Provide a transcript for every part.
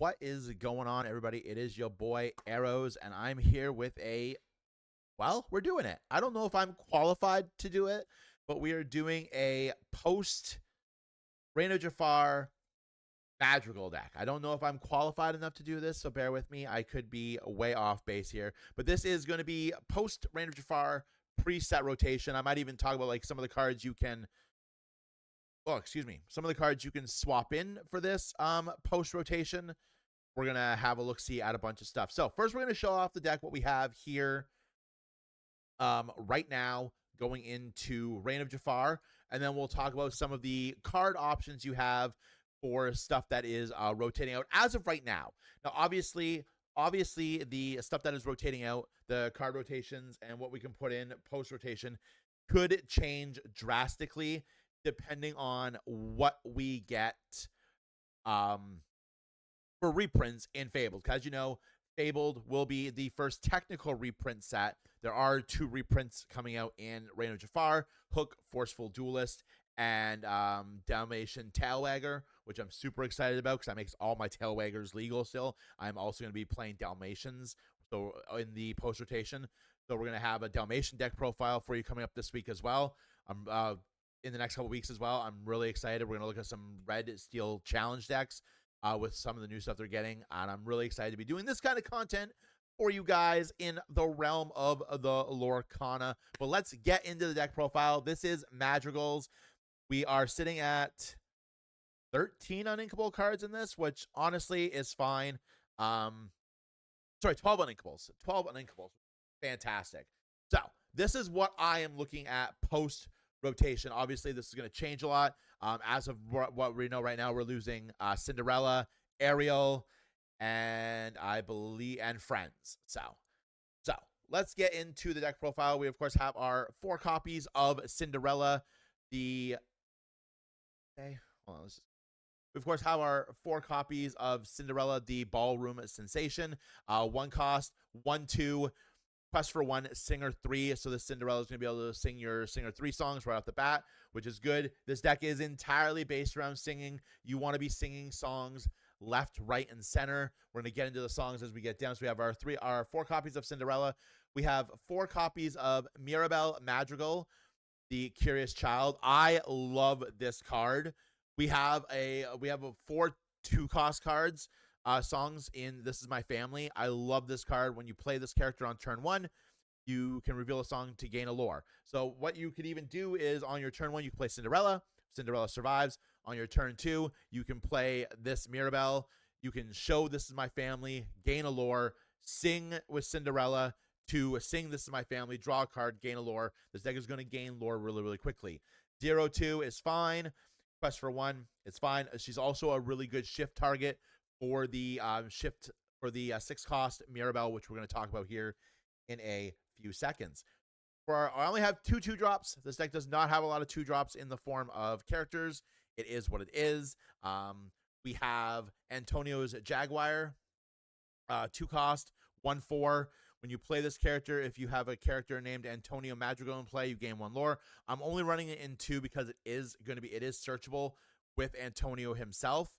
What is going on, everybody? It is your boy Arrows, and I'm here with we're doing it. I don't know if I'm qualified to do it, but we are doing a post Reign of Jafar Madrigal deck. I don't know if I'm qualified enough to do this, so bear with me. I could be way off base here, but this is going to be post Reign of Jafar preset rotation. I might even talk about like some of the cards you can some of the cards you can swap in for this post rotation. We're gonna have a look see at a bunch of stuff. So first, we're gonna show off the deck, what we have here right now going into Reign of Jafar, and then we'll talk about some of the card options you have for stuff that is rotating out as of right now. Now, obviously, the stuff that is rotating out, the card rotations and what we can put in post rotation could change drastically depending on what we get for reprints in Fabled. Because, you know, Fabled will be the first technical reprint set. There are 2 reprints coming out in Reign of Jafar: Hook, Forceful Duelist, and Dalmatian Tailwagger, which I'm super excited about because that makes all my Tailwaggers legal still. I'm also going to be playing Dalmatians so in the post rotation. So we're going to have a Dalmatian deck profile for you coming up this week as well. I'm in the next couple weeks as well. I'm really excited. We're going to look at some red steel challenge decks with some of the new stuff they're getting, and I'm really excited to be doing this kind of content for you guys in the realm of the Lorcana. But let's get into the deck profile. This is Madrigals. We are sitting at 13 uninkable cards in this, which honestly is fine. 12 uninkables. 12 uninkables. Fantastic. So this is what I am looking at post rotation. Obviously, this is going to change a lot. As of what we know right now, we're losing Cinderella, Ariel, and I believe Friends. So let's get into the deck profile. We of course have our 4 copies of Cinderella. We of course have our 4 copies of Cinderella, the Ballroom Sensation. 1 cost, 1/2. Quest for 1, Singer 3. So the Cinderella is going to be able to sing your Singer 3 songs right off the bat, which is good. This deck is entirely based around singing. You want to be singing songs left, right, and center. We're going to get into the songs as we get down. So we have our 4 copies of Cinderella. We have 4 copies of Mirabelle Madrigal, the Curious Child. I love this card. We have a 4 2-cost cards. Songs in This Is My Family. I love this card. When you play this character on turn 1, you can reveal a song to gain a lore. So what you could even do is on your turn 1, you can play Cinderella. Cinderella survives. On your turn 2, you can play this Mirabelle. You can show This Is My Family, gain a lore, sing with Cinderella to sing This Is My Family, draw a card, gain a lore. This deck is going to gain lore really, really quickly. 0/2 is fine. Quest for 1, it's fine. She's also a really good shift target for the 6-cost Mirabelle, which we're going to talk about here in a few seconds. I only have 2 2-drops. This deck does not have a lot of 2-drops in the form of characters. It is what it is. We have Antonio's Jaguar, 2-cost, 1/4. When you play this character, if you have a character named Antonio Madrigal in play, you gain 1 lore. I'm only running it in 2 because it is searchable with Antonio himself.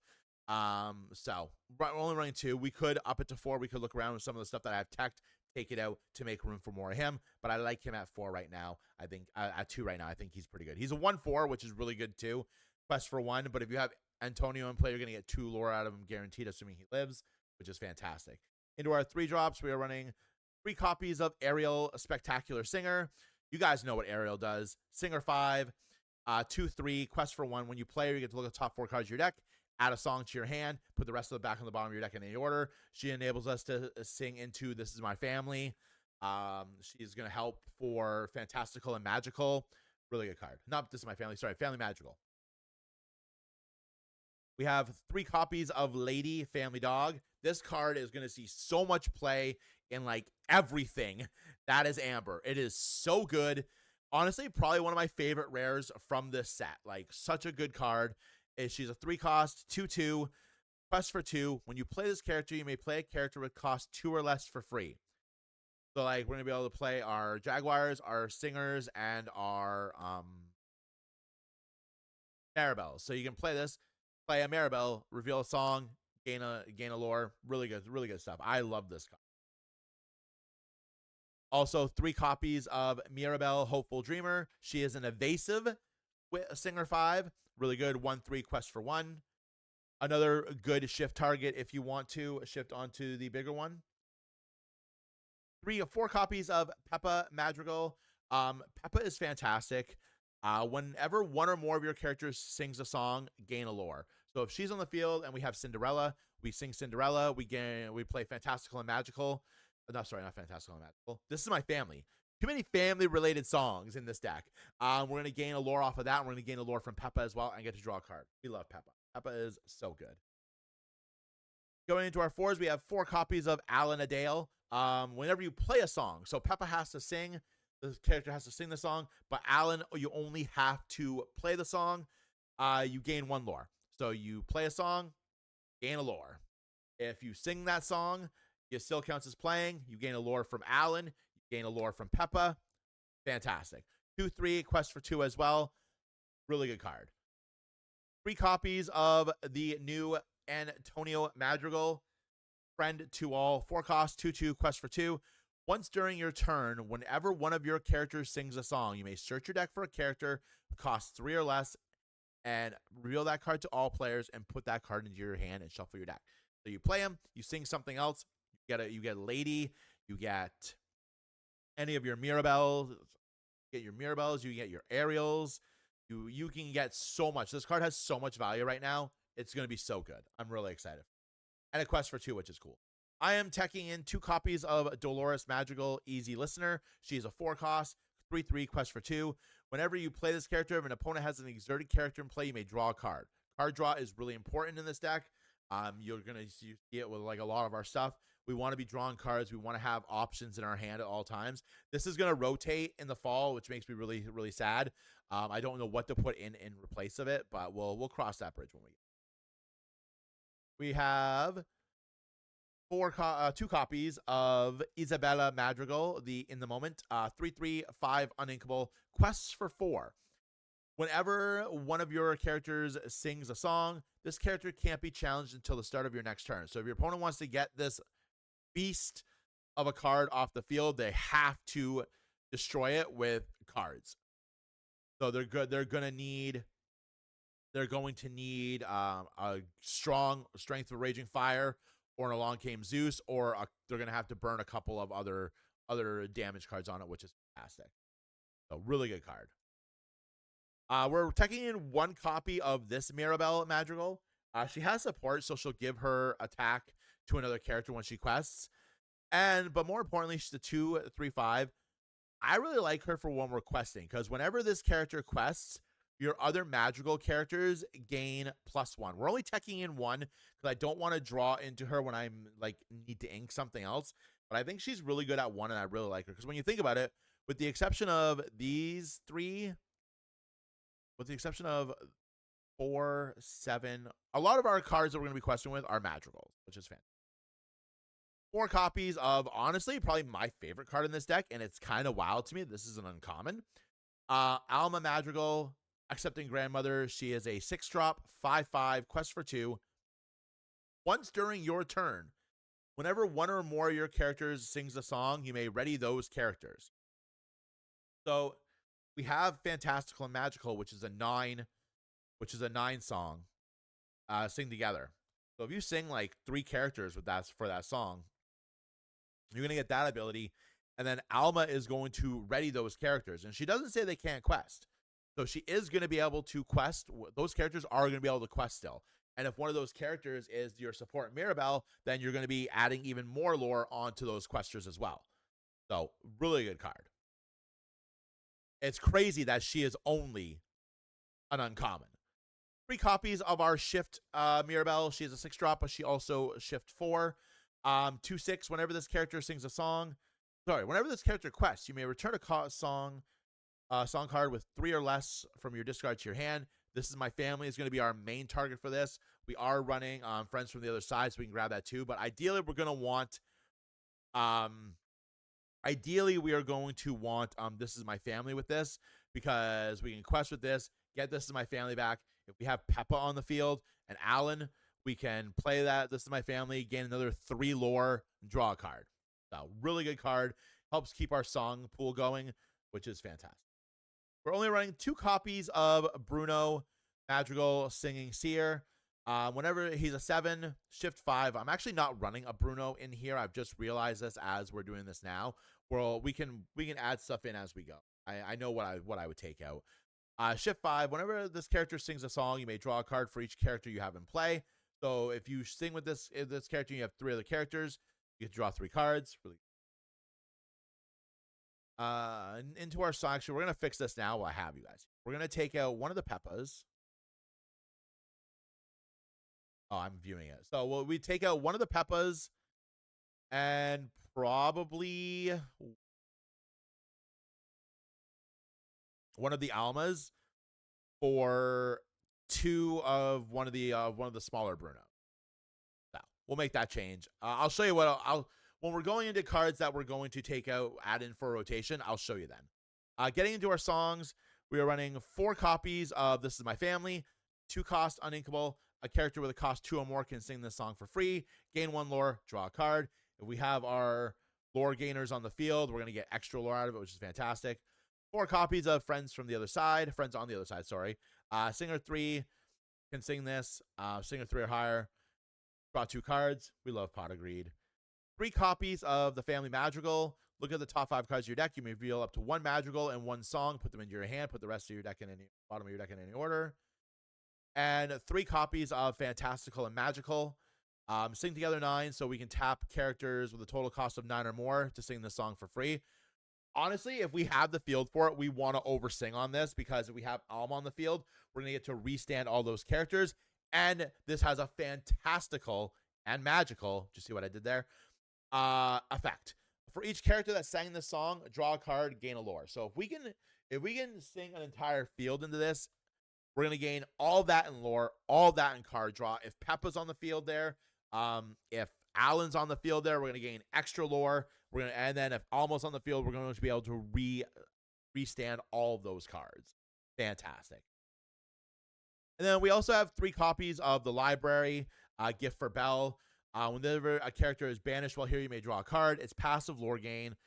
So we're only running 2. We could up it to 4. We could look around with some of the stuff that I have teched, take it out to make room for more of him. But I like him at 4 right now. I think at 2 right now, I think he's pretty good. He's a 1/4, which is really good too. Quest for 1. But if you have Antonio in play, you're going to get 2 lore out of him guaranteed, assuming he lives, which is fantastic. Into our 3-drops, we are running 3 copies of Ariel, a Spectacular Singer. You guys know what Ariel does. Singer 5, 2/3, Quest for 1. When you play her, you get to look at the top 4 cards of your deck, add a song to your hand, put the rest of the back on the bottom of your deck in any order. She enables us to sing into This Is My Family. She's going to help for Fantastical and Magical. Really good card. Not This Is My Family. Sorry, Family Magical. We have 3 copies of Lady Family Dog. This card is going to see so much play in like everything that is Amber. It is so good. Honestly, probably one of my favorite rares from this set. Like, such a good card. She's a 3-cost, 2/2, Quest for 2. When you play this character, you may play a character with cost 2 or less for free. So, like, we're going to be able to play our Jaguars, our Singers, and our Maribels. So you can play this, play a Maribel, reveal a song, gain a lore. Really good stuff. I love this card. Also, 3 copies of Mirabelle, Hopeful Dreamer. She is an evasive Singer 5. Really good. 1/3 quest for 1. Another good shift target if you want to shift onto the bigger one. 3 or 4 copies of Peppa Madrigal. Peppa is fantastic. Whenever one or more of your characters sings a song, gain a lore. So if she's on the field and we have Cinderella, we sing Cinderella. We play Fantastical and Magical. No, sorry, not Fantastical and Magical. This is my family. Too many family-related songs in this deck. We're going to gain a lore off of that. We're going to gain a lore from Peppa as well and get to draw a card. We love Peppa. Peppa is so good. Going into our 4s, we have 4 copies of Alan Adale. Whenever you play a song, so Peppa has to sing, the character has to sing the song, but Alan, you only have to play the song. You gain 1 lore. So you play a song, gain a lore. If you sing that song, it still counts as playing. You gain a lore from Alan. You gain a lore from Peppa. Fantastic. 2/3 quest for 2 as well. Really good card. 3 copies of the new Antonio Madrigal. Friend to all. 4 cost, 2/2 quest for 2. Once during your turn, whenever one of your characters sings a song, you may search your deck for a character who costs 3 or less and reveal that card to all players and put that card into your hand and shuffle your deck. So you play them, you sing something else, you get a lady, you get any of your Mirabelles, you get your Ariels, you can get so much. This card has so much value right now. It's going to be so good. I'm really excited. And a quest for 2, which is cool. I am teching in 2 copies of Dolores Madrigal, Easy Listener. She's a 4 cost, 3/3 quest for 2. Whenever you play this character, if an opponent has an exerted character in play, you may draw a card. Card draw is really important in this deck. You're going to see it with like a lot of our stuff. We want to be drawing cards. We want to have options in our hand at all times. This is going to rotate in the fall, which makes me really sad. I don't know what to put in replace of it, but we'll cross that bridge when we get. We have 2 copies of Isabella Madrigal, the In the Moment, 3/3, 5 uninkable, quests for 4. Whenever one of your characters sings a song, this character can't be challenged until the start of your next turn. So if your opponent wants to get this beast of a card off the field, they have to destroy it with cards. So they're good. They're going to need a strong Strength of Raging Fire, or an Along Came Zeus, or they're going to have to burn a couple of other damage cards on it, which is fantastic. So really good card. We're taking in 1 copy of this Mirabelle Madrigal. She has support, so she'll give her attack to another character when she quests. But more importantly, she's a 2/3/5. I really like her for when we're questing, because whenever this character quests, your other Madrigal characters gain +1. We're only teching in 1 because I don't want to draw into her when I'm like need to ink something else. But I think she's really good at 1, and I really like her, because when you think about it, with the exception of these 3, with the exception of 4, 7, a lot of our cards that we're going to be questing with are Madrigals, which is fantastic. 4 copies of, honestly, probably my favorite card in this deck, and it's kind of wild to me. This is an uncommon. Alma Madrigal, Accepting Grandmother. She is a 6-drop, 5/5, quest for 2. Once during your turn, whenever one or more of your characters sings a song, you may ready those characters. So we have Fantastical and Magical, which is a 9 song, sing together. So if you sing like 3 characters with that for that song, you're going to get that ability. And then Alma is going to ready those characters. And she doesn't say they can't quest. So she is going to be able to quest. Those characters are going to be able to quest still. And if one of those characters is your support Mirabelle, then you're going to be adding even more lore onto those questers as well. So really good card. It's crazy that she is only an uncommon. 3 copies of our Shift Mirabelle. She is a 6-drop, but she also Shift 4. 2/6, whenever this character sings a song. Whenever this character quests, you may return a song card with 3 or less from your discard to your hand. This Is My Family is going to be our main target for this. We are running Friends from the Other Side, so we can grab that too. But ideally, we're going to want... we are going to want This Is My Family with this, because we can quest with this, get This Is My Family back. If we have Peppa on the field and Alan, We can play that. This is my family. Gain another 3 lore. Draw a card. So really good card. Helps keep our song pool going, which is fantastic. We're only running 2 copies of Bruno Madrigal Singing Seer. Whenever he's a 7, shift 5. I'm actually not running a Bruno in here. I've just realized this as we're doing this now. Well, we can add stuff in as we go. I know what I would take out. Shift 5. Whenever this character sings a song, you may draw a card for each character you have in play. So if you sing with this character, you have 3 other characters. You get to draw 3 cards. Really. Into our song. Actually, we're gonna fix this now while I have you guys. We're gonna take out one of the Peppas. Oh, I'm viewing it. So we take out one of the Peppas and probably one of the Almas for 2 of one of the smaller Bruno. So we'll make that change. I'll show you what I'll when we're going into cards that we're going to take out, add in for rotation. I'll show you then. Getting into our songs, we are running 4 copies of This Is My Family, 2 cost uninkable. A character with a cost 2 or more can sing this song for free. Gain 1 lore, draw a card. If we have our lore gainers on the field, we're going to get extra lore out of it, which is fantastic. 4 copies of Friends on the Other Side, sorry. Singer 3 can sing this. Singer 3 or higher. Draw 2 cards. We love Pot of Greed. 3 copies of the Family Madrigal. Look at the top 5 cards of your deck. You may reveal up to 1 Madrigal and 1 song. Put them into your hand. Put the rest of your deck in any bottom of your deck in any order. And 3 copies of Fantastical and Magical. Sing together 9, so we can tap characters with a total cost of 9 or more to sing this song for free. Honestly, if we have the field for it, we want to oversing on this, because if we have Alma on the field, we're going to get to restand all those characters. And this has a fantastical and magical, just see what I did there, effect. For each character that sang this song, draw a card, gain a lore. So if we can sing an entire field into this, we're going to gain all that in lore, all that in card draw. If Peppa's on the field there, if Alan's on the field there, we're going to gain extra lore. And then if Almo's on the field, we're going to be able to restand all of those cards. Fantastic. And then we also have 3 copies of the library, Gift for Bell. Whenever a character is banished while here, you may draw a card. It's passive lore gain.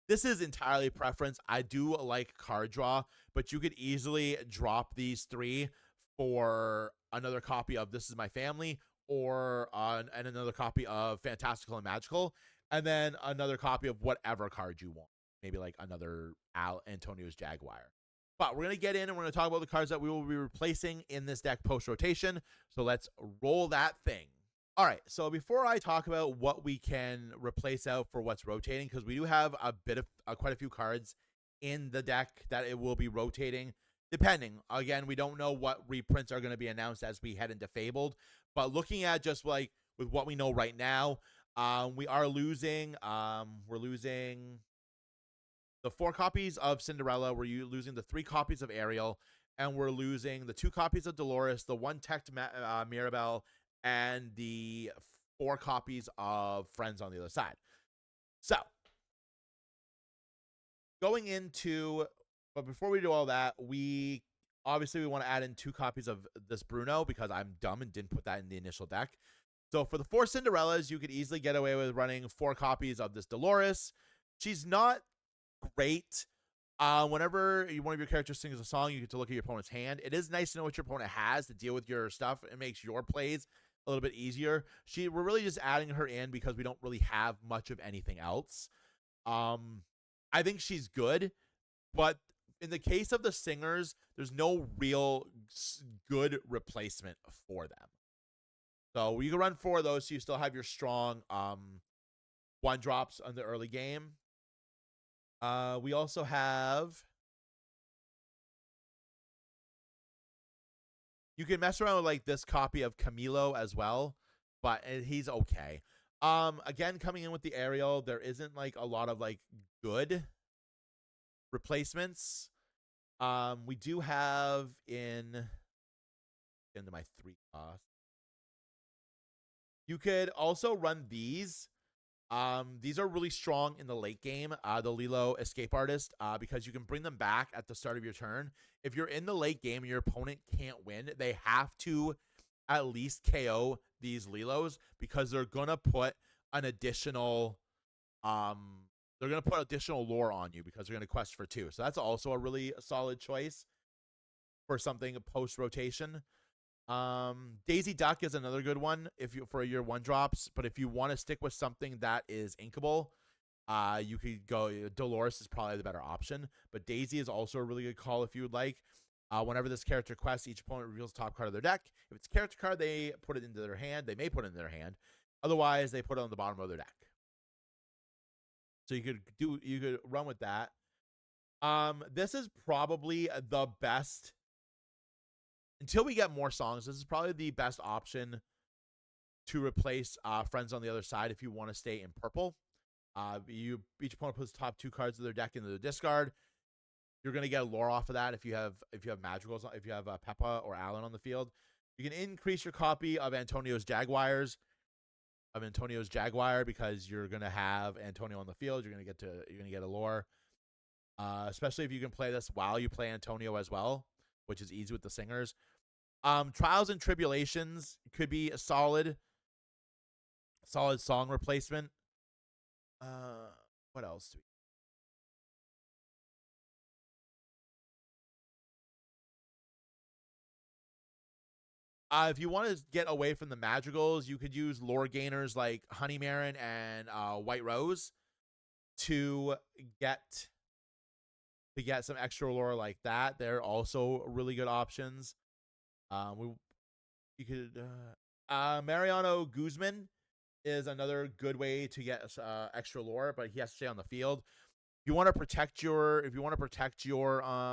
This is entirely preference. I do like card draw, but you could easily drop these 3 for another copy of This Is My Family, or and another copy of Fantastical and Magical, and then another copy of whatever card you want. Maybe like another Antonio's Jaguar. But we're going to get in and we're going to talk about the cards that we will be replacing in this deck post-rotation. So let's roll that thing. All right, so before I talk about what we can replace out for what's rotating, because we do have a bit of quite a few cards in the deck that it will be rotating, depending. Again, we don't know what reprints are going to be announced as we head into Fabled, but looking at just like with what we know right now, we are losing. We're losing the 4 copies of Cinderella. We're losing the 3 copies of Ariel, and we're losing the 2 copies of Dolores, the 1 tech Mirabelle, and the 4 copies of Friends on the Other Side. So, going into, but before we do all that, we want to add in 2 copies of this Bruno, because I'm dumb and didn't put that in the initial deck. So for the 4 Cinderellas, you could easily get away with running 4 copies of this Dolores. She's not great. Whenever one of your characters sings a song, you get to look at your opponent's hand. It is nice to know what your opponent has to deal with your stuff. It makes your plays a little bit easier. We're really just adding her in because we don't really have much of anything else. I think she's good, but in the case of the singers, there's no real good replacement for them. So you can run 4 of those, so you still have your strong 1-drops on the early game. We also have, you can mess around with like this copy of Camilo as well, but he's okay. Again, coming in with the Ariel, there isn't like a lot of like good replacements. We do have into my 3 costs. You could also run these. These are really strong in the late game, the Lilo Escape Artist, because you can bring them back at the start of your turn. If you're in the late game and your opponent can't win, they have to at least KO these Lilos because they're gonna put an additional they're gonna put additional lore on you because they're gonna quest for 2. So that's also a really solid choice for something post rotation. Daisy Duck is another good one if you for your 1-drops, but if you want to stick with something that is inkable, you could go Dolores is probably the better option, but Daisy is also a really good call if you would like. Whenever this character quests, each opponent reveals the top card of their deck. If it's a character card, they put it into their hand. They may put it in their hand. Otherwise, they put it on the bottom of their deck. So you could run with that. This is probably the best until we get more songs. This is probably the best option to replace Friends on the Other Side if you want to stay in purple. Each opponent puts the top 2 cards of their deck into the discard. You're gonna get a lore off of that if you have Madrigals, if you have Peppa or Alan on the field. You can increase your copy of Antonio's Jaguar because you're gonna have Antonio on the field. You're gonna get a lore, especially if you can play this while you play Antonio as well, which is easy with the singers. Trials and Tribulations could be a solid song replacement. What else do we? If you want to get away from the Madrigals, you could use lore gainers like Honey Marin and White Rose to get some extra lore like that. They're also really good options. You could Mariano Guzman is another good way to get extra lore, but he has to stay on the field. If you want to protect your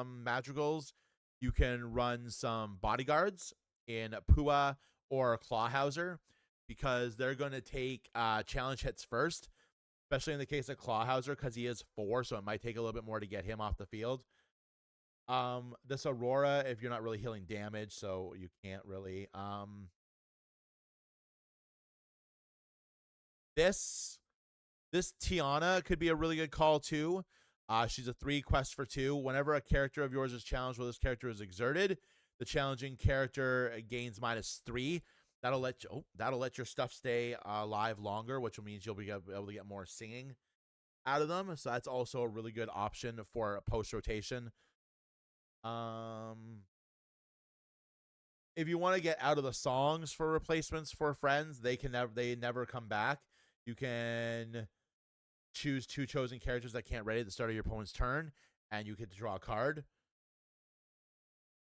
Madrigals, you can run some bodyguards in Pua or Clawhauser because they're going to take challenge hits first, especially in the case of Clawhauser because he is 4, so it might take a little bit more to get him off the field. This Aurora, if you're not really healing damage, so you can't really. This Tiana could be a really good call too. She's a 3 quest for 2. Whenever a character of yours is challenged while this character is exerted, the challenging character gains -3. That'll let your stuff stay alive longer, which means you'll be able to get more singing out of them. So that's also a really good option for post rotation. If you want to get out of the songs for replacements for friends, they never come back. You can choose 2 chosen characters that can't ready at the start of your opponent's turn, and you get to draw a card.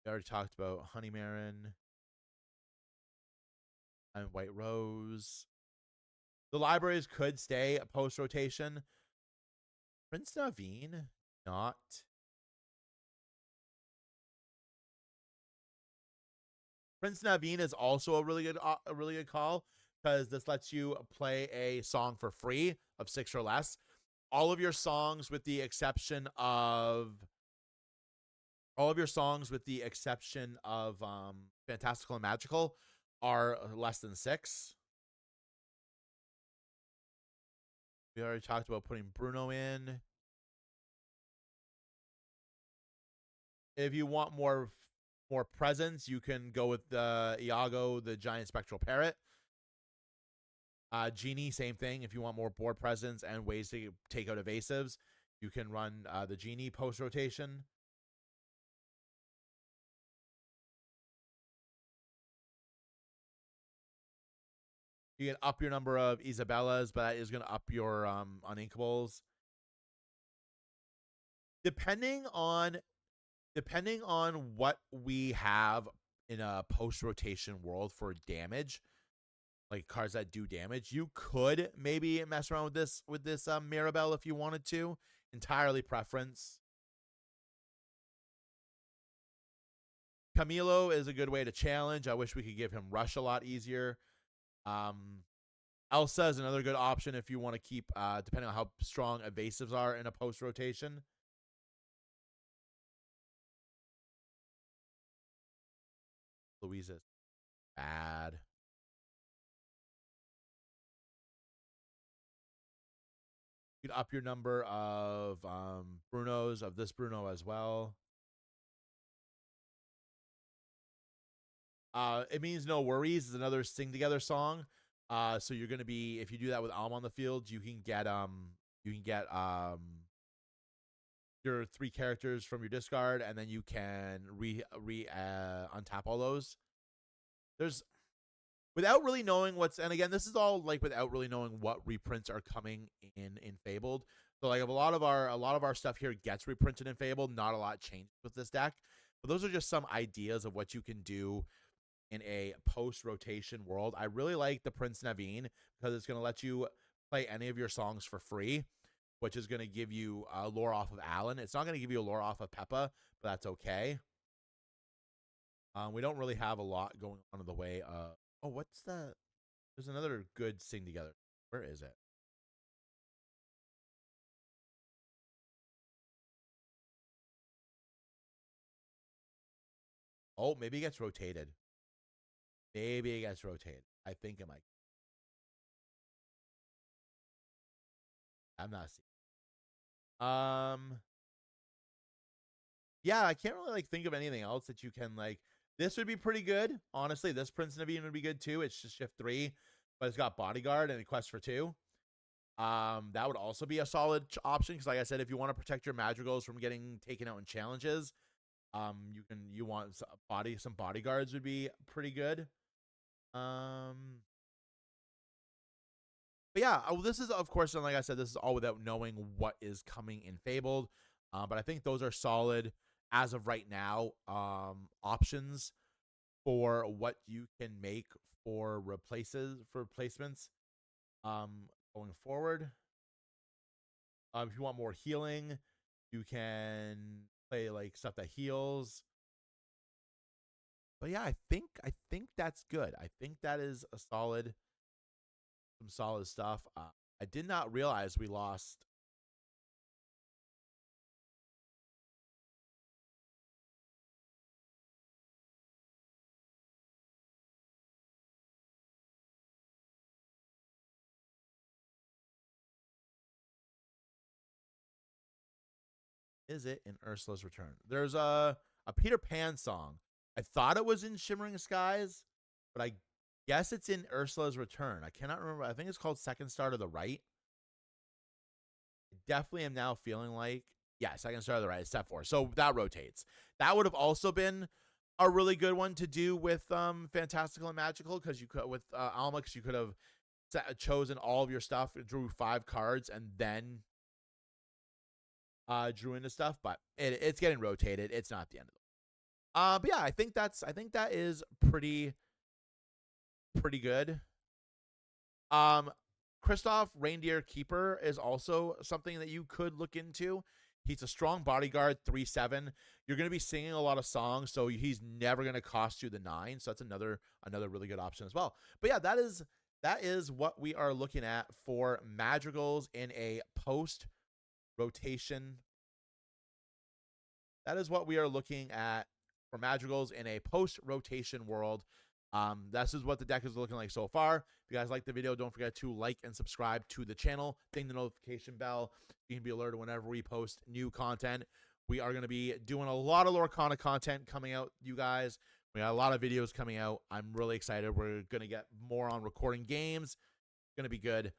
We already talked about Honey Marin and White Rose. The libraries could stay post rotation. Prince Naveen, not. Prince Naveen is also a really good call because this lets you play a song for free of 6 or less. All of your songs with the exception of Fantastical and Magical are less than 6. We already talked about putting Bruno in. If you want more presence, you can go with the Iago, the giant spectral parrot. Genie, same thing. If you want more board presence and ways to take out evasives, you can run the Genie post rotation. You can up your number of Isabellas, but that is going to up your uninkables. Depending on what we have in a post rotation world for damage, like cards that do damage, you could maybe mess around with this Mirabelle if you wanted to. Entirely preference. Camilo is a good way to challenge. I wish we could give him rush a lot easier. Elsa is another good option if you want to keep, depending on how strong evasives are in a post rotation. Louisa's bad. You could up your number of Brunos, of this Bruno as well. It means no worries is another sing together song. So you're gonna be, if you do that with Alm on the field, you can get your 3 characters from your discard, and then you can untap all those. There's without really knowing what's, and again, this is all like without really knowing what reprints are coming in Fabled. So like, if a lot of our stuff here gets reprinted in Fabled, not a lot changes with this deck. But those are just some ideas of what you can do in a post rotation world. I really like the Prince Naveen because it's going to let you play any of your songs for free, which is going to give you lore off of Alan. It's not going to give you a lore off of Peppa, but that's okay. We don't really have a lot going on in the way of. Oh, what's that? There's another good sing together. Where is it? Oh, maybe it gets rotated. Maybe it gets rotated. I think it might. I'm not seeing. Yeah, I can't really like think of anything else that you can like. This would be pretty good, honestly. This Prince Naveen would be good too. It's just shift 3, but it's got bodyguard and a quest for 2. That would also be a solid option because, like I said, if you want to protect your Madrigals from getting taken out in challenges, you want some bodyguards would be pretty good. But yeah, this is, of course, and like I said, this is all without knowing what is coming in Fabled. But I think those are solid as of right now. Options for what you can make for replacements. Going forward. If you want more healing, you can play like stuff that heals. But yeah, I think that's good. I think that is some solid stuff. I did not realize we lost. Is it in Ursula's Return? There's a Peter Pan song. I thought it was in Shimmering Skies, but I guess it's in Ursula's Return. I cannot remember. I think it's called Second Star to the Right. I definitely am now feeling like, yeah, Second Star to the Right is step 4. So that rotates. That would have also been a really good one to do with Fantastical and Magical, because you could with Alma, because you could have chosen all of your stuff, drew 5 cards, and then drew into stuff. But it's getting rotated. It's not the end of it. But yeah, I think that is pretty good. Um, Kristoff Reindeer Keeper is also something that you could look into. He's a strong bodyguard, 3/7. You're going to be singing a lot of songs, so he's never going to cost you the 9. So that's another really good option as well. But yeah, that is what we are looking at for Madrigals in a post rotation. That is what we are looking at for Madrigals in a post rotation world. This is what the deck is looking like so far. If you guys like the video, don't forget to like and subscribe to the channel. Ding the notification bell. You can be alerted whenever we post new content. We are going to be doing a lot of Lorcana content coming out, you guys. We got a lot of videos coming out. I'm really excited. We're going to get more on recording games. It's going to be good.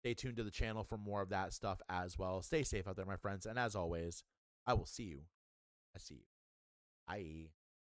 Stay tuned to the channel for more of that stuff as well. Stay safe out there, my friends. And as always, I will see you. I see you. Bye.